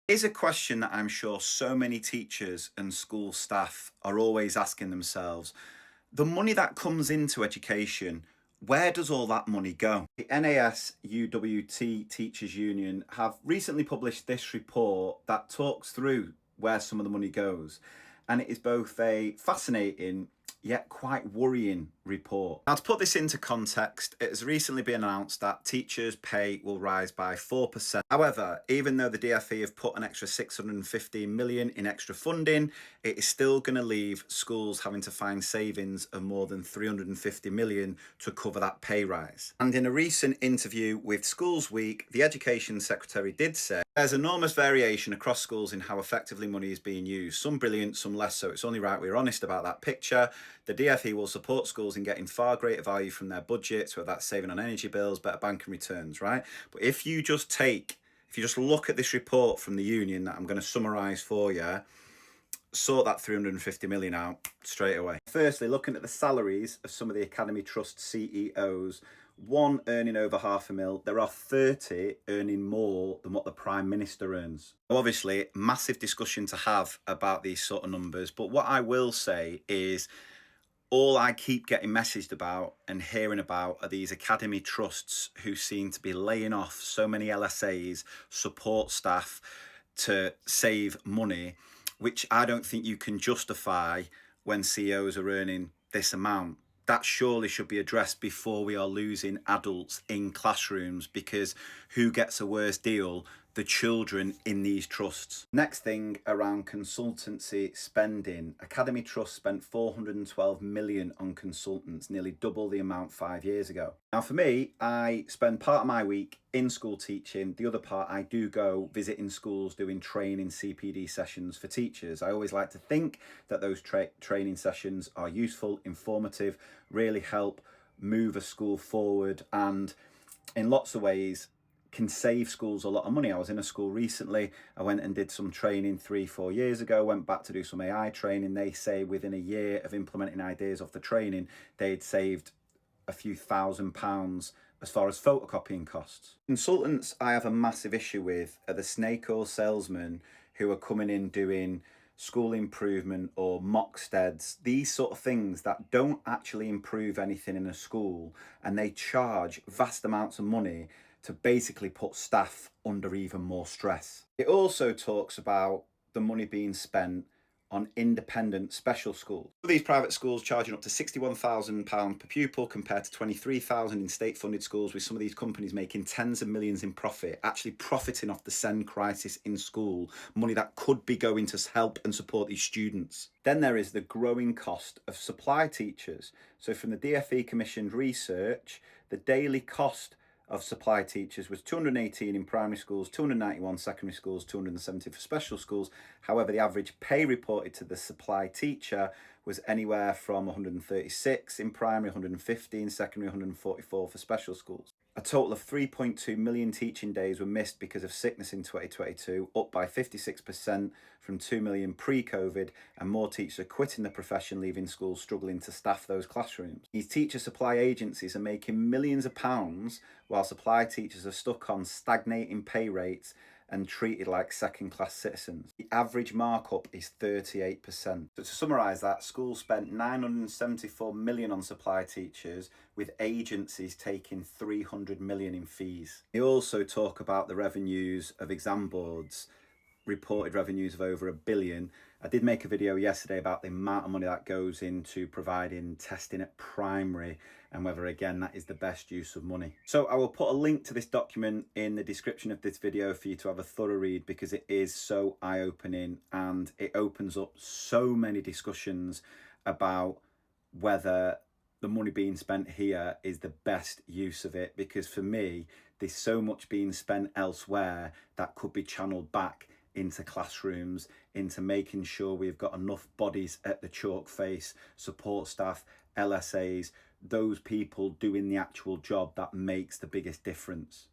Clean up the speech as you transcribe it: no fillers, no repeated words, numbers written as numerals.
Is a question that I'm sure so many teachers and school staff are always asking themselves. The money that comes into education, where does all that money go? The NAS UWT Teachers Union have recently published this report that talks through where some of the money goes. And it is both a fascinating yet quite worrying report. Now, to put this into context, it has recently been announced that teachers' pay will rise by 4%. However, even though the DfE have put an extra 615 million in extra funding, it is still going to leave schools having to find savings of more than 350 million to cover that pay rise. And in a recent interview with Schools Week, the Education Secretary did say there's enormous variation across schools in how effectively money is being used. Some brilliant, some less so. It's only right we're honest about that picture. The DfE will support schools in getting far greater value from their budgets, whether that's saving on energy bills, better banking returns, right? But if you just look at this report from the union that I'm going to summarise for you, sort that 350 million out straight away. Firstly, looking at the salaries of some of the Academy Trust CEOs, one earning over £500,000, there are 30 earning more than what the Prime Minister earns. Obviously, massive discussion to have about these sort of numbers, but what I will say is all I keep getting messaged about and hearing about are these academy trusts who seem to be laying off so many LSAs, support staff to save money, which I don't think you can justify when CEOs are earning this amount. That surely should be addressed before we are losing adults in classrooms, because who gets a worse deal? The children in these trusts. Next thing around consultancy spending. Academy Trust spent 412 million on consultants, nearly double the amount 5 years ago. Now for me, I spend part of my week in school teaching. The other part I do go visiting schools doing training CPD sessions for teachers. I always like to think that those training sessions are useful, informative, really help move a school forward, and in lots of ways can save schools a lot of money. I was in a school recently. I went and did some training 3-4 years ago, went back to do some AI training. They say within a year of implementing ideas off the training, they'd saved a few £1,000s as far as photocopying costs. Consultants I have a massive issue with are the snake oil salesmen who are coming in doing school improvement or mocksteads, these sort of things that don't actually improve anything in a school, and they charge vast amounts of money to basically put staff under even more stress. It also talks about the money being spent on independent special schools. These private schools charging up to £61,000 per pupil compared to £23,000 in state-funded schools, with some of these companies making tens of millions in profit, actually profiting off the SEND crisis in school, money that could be going to help and support these students. Then there is the growing cost of supply teachers. So from the DfE commissioned research, the daily cost of supply teachers was 218 in primary schools, 291 secondary schools, 270 for special schools. However, the average pay reported to the supply teacher was anywhere from 136 in primary, 115 in secondary, 144 for special schools. A total of 3.2 million teaching days were missed because of sickness in 2022, up by 56% from 2 million pre-COVID, and more teachers are quitting the profession, leaving schools struggling to staff those classrooms. These teacher supply agencies are making millions of pounds, while supply teachers are stuck on stagnating pay rates and treated like second-class citizens. The average markup is 38%. So to summarise that, schools spent 974 million on supply teachers, with agencies taking 300 million in fees. They also talk about the revenues of exam boards, reported revenues of over £1 billion. I did make a video yesterday about the amount of money that goes into providing testing at primary, and whether again that is the best use of money. So I will put a link to this document in the description of this video for you to have a thorough read, because it is so eye-opening and it opens up so many discussions about whether the money being spent here is the best use of it. Because for me, there's so much being spent elsewhere that could be channeled back into classrooms, into making sure we've got enough bodies at the chalk face, support staff, LSAs, those people doing the actual job that makes the biggest difference.